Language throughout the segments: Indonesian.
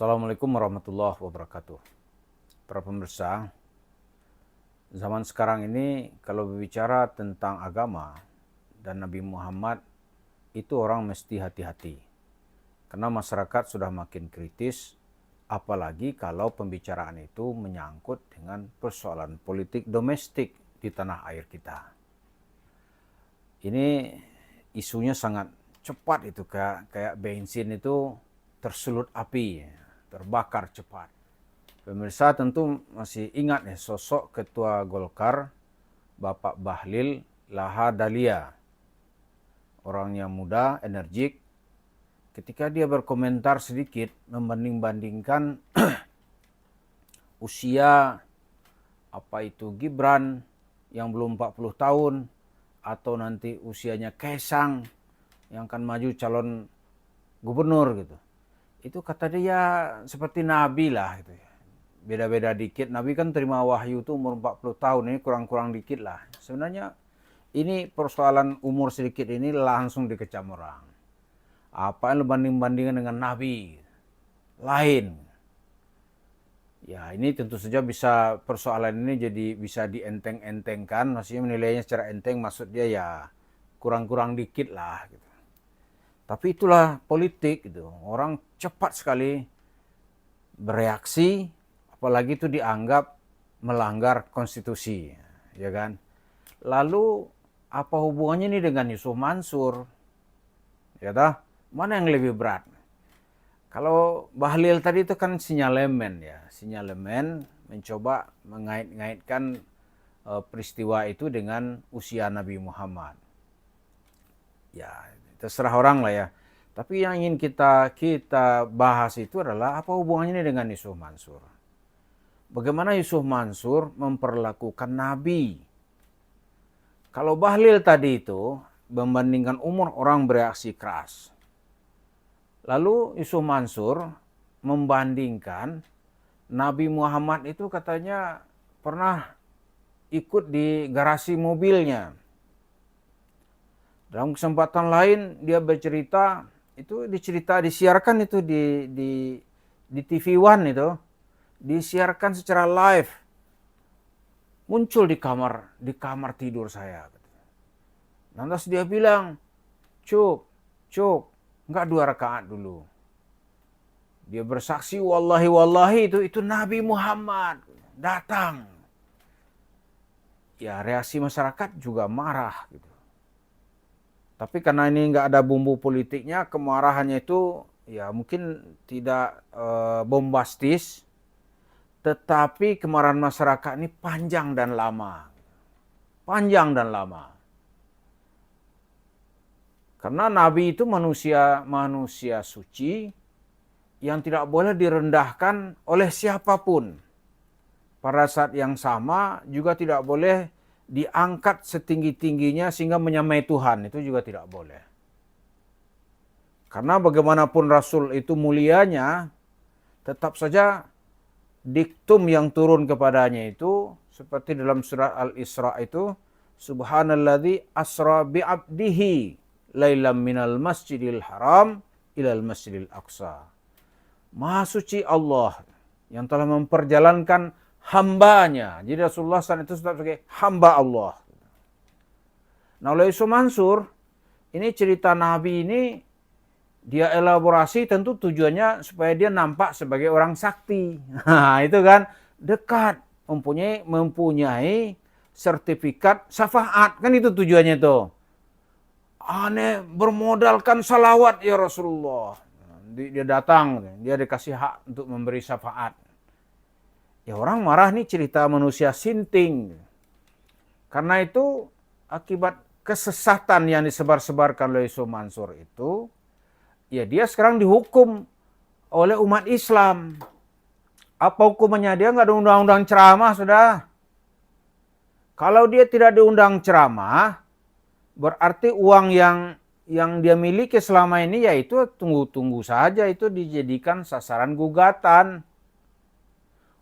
Assalamualaikum warahmatullahi wabarakatuh. Para pemirsa, zaman sekarang ini kalau berbicara tentang agama dan Nabi Muhammad, itu orang mesti hati-hati. Karena masyarakat sudah makin kritis, apalagi kalau pembicaraan itu menyangkut dengan persoalan politik domestik di tanah air kita. Ini isunya sangat cepat itu, kayak bensin itu tersulut api, terbakar cepat. Pemirsa tentu masih ingat ya sosok Ketua Golkar Bapak Bahlil Lahadalia. Orangnya muda, energik. Ketika dia berkomentar sedikit membanding-bandingkan usia apa itu Gibran yang belum 40 tahun atau nanti usianya Kaesang yang akan maju calon gubernur gitu. Itu kata dia seperti Nabi lah gitu ya. Beda-beda dikit. Nabi kan terima wahyu itu umur 40 tahun, ini kurang-kurang dikit lah. Sebenarnya ini persoalan umur sedikit ini langsung dikecam orang. Apa yang banding-bandingkan dengan Nabi? Lain. Ya ini tentu saja bisa persoalan ini jadi bisa dienteng-entengkan. Maksudnya menilainya secara enteng maksud dia ya kurang-kurang dikit lah gitu. Tapi itulah politik gitu. Orang cepat sekali bereaksi, apalagi itu dianggap melanggar konstitusi, ya kan? Lalu apa hubungannya ini dengan Yusuf Mansur? Ya dah, mana yang lebih berat? Kalau Bahlil tadi itu kan sinyalemen ya, sinyalemen mencoba mengait-ngaitkan peristiwa itu dengan usia Nabi Muhammad. Ya, terserah orang lah ya. Tapi yang ingin kita bahas itu adalah apa hubungannya ini dengan Yusuf Mansur. Bagaimana Yusuf Mansur memperlakukan Nabi. Kalau Bahlil tadi itu membandingkan umur orang bereaksi keras. Lalu Yusuf Mansur membandingkan Nabi Muhammad itu katanya pernah ikut di garasi mobilnya. Dalam kesempatan lain dia bercerita, itu disiarkan itu di TV One itu, disiarkan secara live. Muncul di kamar tidur saya. Lantas dia bilang, Cuk, enggak 2 rakaat dulu. Dia bersaksi wallahi itu Nabi Muhammad datang. Ya reaksi masyarakat juga marah gitu. Tapi karena ini nggak ada bumbu politiknya, kemarahannya itu ya mungkin tidak bombastis, tetapi kemarahan masyarakat ini panjang dan lama. Panjang dan lama. Karena Nabi itu manusia suci yang tidak boleh direndahkan oleh siapapun. Pada saat yang sama juga tidak boleh diangkat setinggi-tingginya sehingga menyamai Tuhan, itu juga tidak boleh. Karena bagaimanapun Rasul itu mulianya, tetap saja diktum yang turun kepadanya itu, seperti dalam surat Al-Isra itu, Subhanalladzi asra bi'abdihi lailam minal masjidil haram ilal masjidil aqsa. Maha suci Allah yang telah memperjalankan hambanya. Jadi Rasulullah SAW itu sebagai hamba Allah. Nah oleh Yusuf Mansur, ini cerita Nabi ini dia elaborasi tentu tujuannya supaya dia nampak sebagai orang sakti. Nah itu kan dekat, mempunyai sertifikat syafaat. Kan itu tujuannya itu. Aneh bermodalkan salawat ya Rasulullah. Dia datang, dia dikasih hak untuk memberi syafaat. Ya orang marah nih cerita manusia sinting. Karena itu akibat kesesatan yang disebar-sebarkan oleh Yusuf Mansur itu, ya dia sekarang dihukum oleh umat Islam. Apa hukumannya? Dia nggak ada undang-undang ceramah, sudah. Kalau dia tidak diundang ceramah, berarti uang yang dia miliki selama ini yaitu tunggu saja itu dijadikan sasaran gugatan.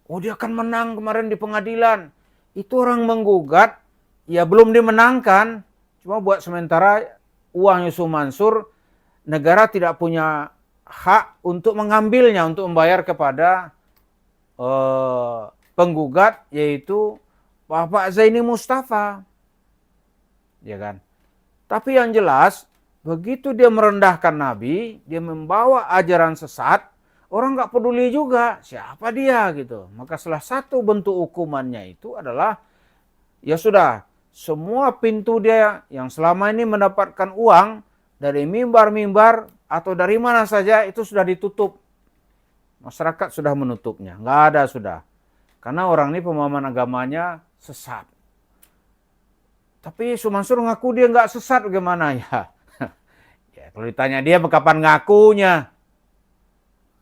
Oh dia akan menang kemarin di pengadilan. Itu orang menggugat, ya belum dimenangkan. Cuma buat sementara uang Yusuf Mansur, negara tidak punya hak untuk mengambilnya, untuk membayar kepada penggugat, yaitu Bapak Zaini Mustafa. Ya kan? Tapi yang jelas, begitu dia merendahkan Nabi, dia membawa ajaran sesat, orang nggak peduli juga siapa dia gitu. Maka salah satu bentuk hukumannya itu adalah, ya sudah, semua pintu dia yang selama ini mendapatkan uang dari mimbar-mimbar atau dari mana saja itu sudah ditutup. Masyarakat sudah menutupnya, nggak ada sudah. Karena orang ini pemahaman agamanya sesat. Tapi Mansur ngaku dia nggak sesat, bagaimana ya? Ya kalau ditanya dia kapan ngakunya?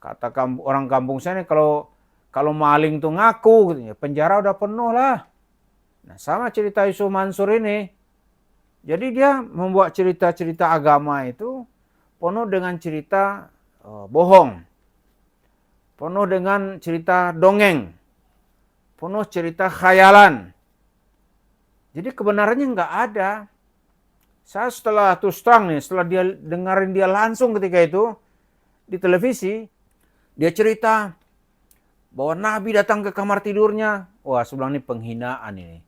Kata orang kampung saya nih, kalau maling tuh ngaku, gitu ya, penjara udah penuh lah. Nah sama cerita Yusuf Mansur ini. Jadi dia membuat cerita-cerita agama itu penuh dengan cerita bohong. Penuh dengan cerita dongeng. Penuh cerita khayalan. Jadi kebenarannya nggak ada. Saya setelah terus terang nih, setelah dia dengerin dia langsung ketika itu di televisi, dia cerita bahwa Nabi datang ke kamar tidurnya. Wah, sebelah ini penghinaan ini.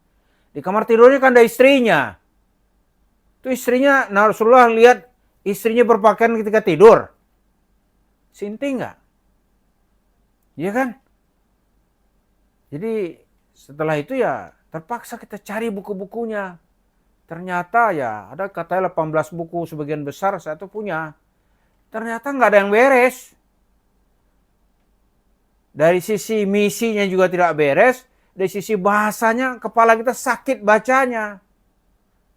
Di kamar tidurnya kan ada istrinya. Itu istrinya, nah Rasulullah lihat istrinya berpakaian ketika tidur. Sinting nggak? Iya kan? Jadi setelah itu ya terpaksa kita cari buku-bukunya. Ternyata ya ada katanya 18 buku, sebagian besar saya tuh punya. Ternyata nggak ada yang beres. Dari sisi misinya juga tidak beres. Dari sisi bahasanya kepala kita sakit bacanya.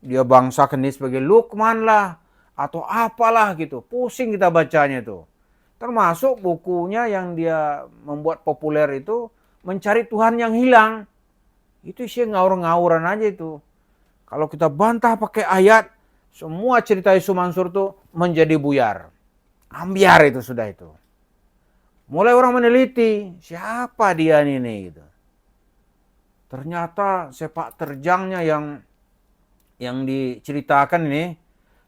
Dia bangsa ini sebagai Luqman lah. Atau apalah gitu. Pusing kita bacanya tuh. Termasuk bukunya yang dia membuat populer itu, Mencari Tuhan yang Hilang. Itu isinya ngawur-ngawuran aja itu. Kalau kita bantah pakai ayat, semua cerita Yusuf Mansur tuh menjadi buyar. Ambiar itu sudah itu. Mulai orang meneliti, siapa dia ini gitu. Ternyata sepak terjangnya yang diceritakan ini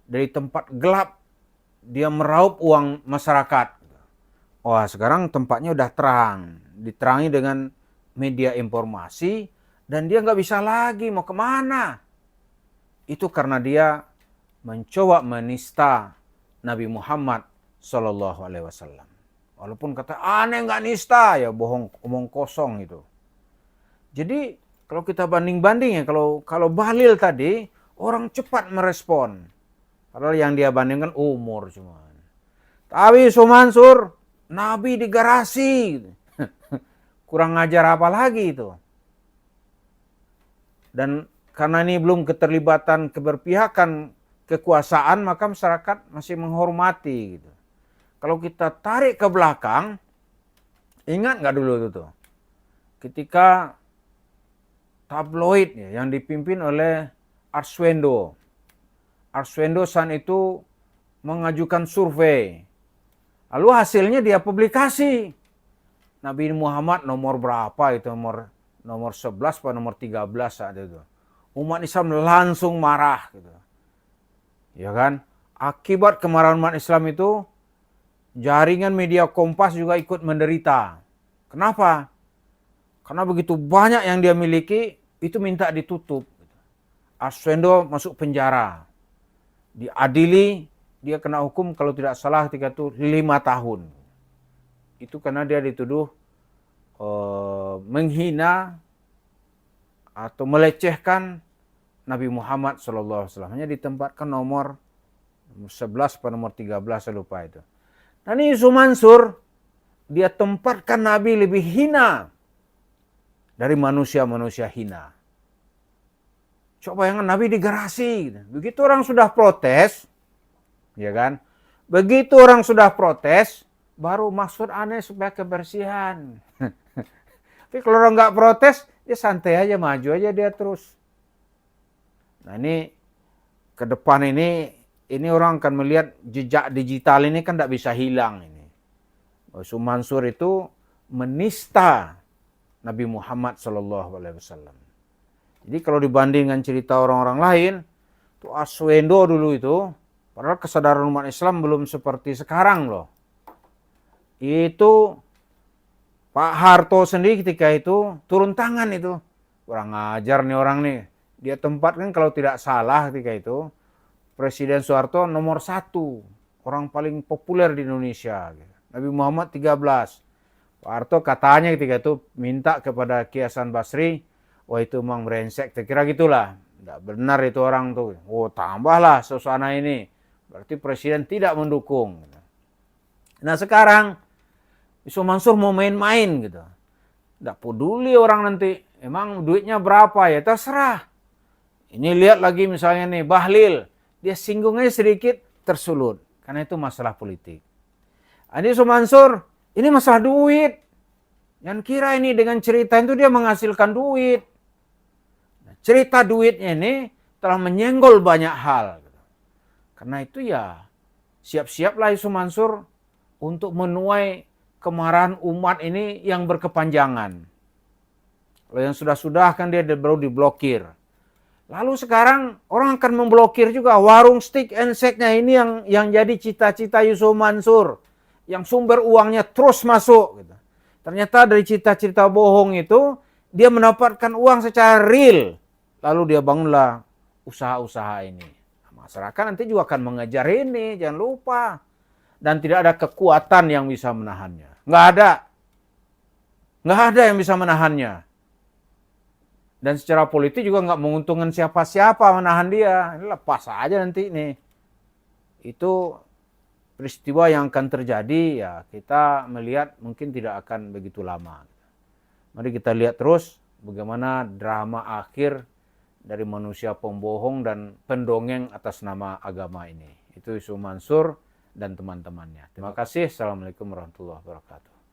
dari tempat gelap dia meraup uang masyarakat. Wah, sekarang tempatnya udah terang, diterangi dengan media informasi, dan dia nggak bisa lagi mau kemana. Itu karena dia mencoba menista Nabi Muhammad SAW. Walaupun kata aneh nggak nista, ya bohong, omong kosong itu. Jadi kalau kita banding-banding ya, kalau Bahlil tadi orang cepat merespon. Padahal yang dia bandingkan umur cuma. Tapi Yusuf Mansur, Nabi di garasi. Kurang ngajar apa lagi itu. Dan karena ini belum keterlibatan keberpihakan kekuasaan, maka masyarakat masih menghormati gitu. Kalau kita tarik ke belakang, ingat nggak dulu itu tuh? Ketika tabloid ya, yang dipimpin oleh Arswendo. Arswendo saat itu mengajukan survei. Lalu hasilnya dia publikasi. Nabi Muhammad nomor berapa itu, nomor 11 atau nomor 13 saat itu. Umat Islam langsung marah gitu. Ya kan? Akibat kemarahan umat Islam itu, jaringan media Kompas juga ikut menderita. Kenapa? Karena begitu banyak yang dia miliki, itu minta ditutup. Arswendo masuk penjara. Diadili, dia kena hukum kalau tidak salah ketika itu 5 tahun. Itu karena dia dituduh menghina atau melecehkan Nabi Muhammad SAW. Hanya ditempatkan nomor 11 atau nomor 13, saya lupa itu. Dan ini Yusuf Mansur, dia tempatkan Nabi lebih hina dari manusia-manusia hina. Coba bayangkan Nabi di garasi. Begitu orang sudah protes, ya kan? Begitu orang sudah protes, baru maksud aneh supaya kebersihan. Tapi kalau orang nggak protes, dia santai aja, maju aja dia terus. Nah ini ke depan ini orang akan melihat jejak digital ini kan tidak bisa hilang ini. Yusuf Mansur itu menista Nabi Muhammad SAW. Jadi kalau dibandingkan cerita orang-orang lain, tuh Arswendo dulu itu, padahal kesadaran umat Islam belum seperti sekarang loh. Itu Pak Harto sendiri ketika itu turun tangan itu. Kurang ajar nih orang nih. Dia tempatkan kalau tidak salah ketika itu Presiden Soeharto nomor 1. Orang paling populer di Indonesia. Nabi Muhammad 13. Pak Harto katanya ketika itu minta kepada Ki Hasan Basri, wah itu memang brengsek. Kira gitulah. Tidak benar itu orang tuh. Oh tambahlah suasana ini. Berarti Presiden tidak mendukung. Nah sekarang Yusuf Mansur mau main-main gitu. Tidak peduli orang nanti. Emang duitnya berapa ya terserah. Ini lihat lagi misalnya nih Bahlil. Dia singgungnya sedikit tersulut. Karena itu masalah politik. Ini Yusuf Mansur ini masalah duit. Yang kira ini dengan cerita itu dia menghasilkan duit. Nah, cerita duitnya ini telah menyenggol banyak hal. Karena itu ya siap-siaplah Yusuf Mansur untuk menuai kemarahan umat ini yang berkepanjangan. Kalau yang sudah-sudah kan dia baru diblokir. Lalu sekarang orang akan memblokir juga warung stick and shake-nya ini yang jadi cita-cita Yusuf Mansur. Yang sumber uangnya terus masuk. Gitu. Ternyata dari cita-cita bohong itu dia mendapatkan uang secara real. Lalu dia bangunlah usaha-usaha ini. Masyarakat nanti juga akan mengejar ini, jangan lupa. Dan tidak ada kekuatan yang bisa menahannya. Nggak ada. Nggak ada yang bisa menahannya. Dan secara politik juga nggak menguntungkan siapa-siapa menahan dia. Ini lepas aja nanti nih. Itu peristiwa yang akan terjadi ya kita melihat mungkin tidak akan begitu lama. Mari kita lihat terus bagaimana drama akhir dari manusia pembohong dan pendongeng atas nama agama ini. Itu Yusuf Mansur dan teman-temannya. Terima kasih. Assalamualaikum warahmatullahi wabarakatuh.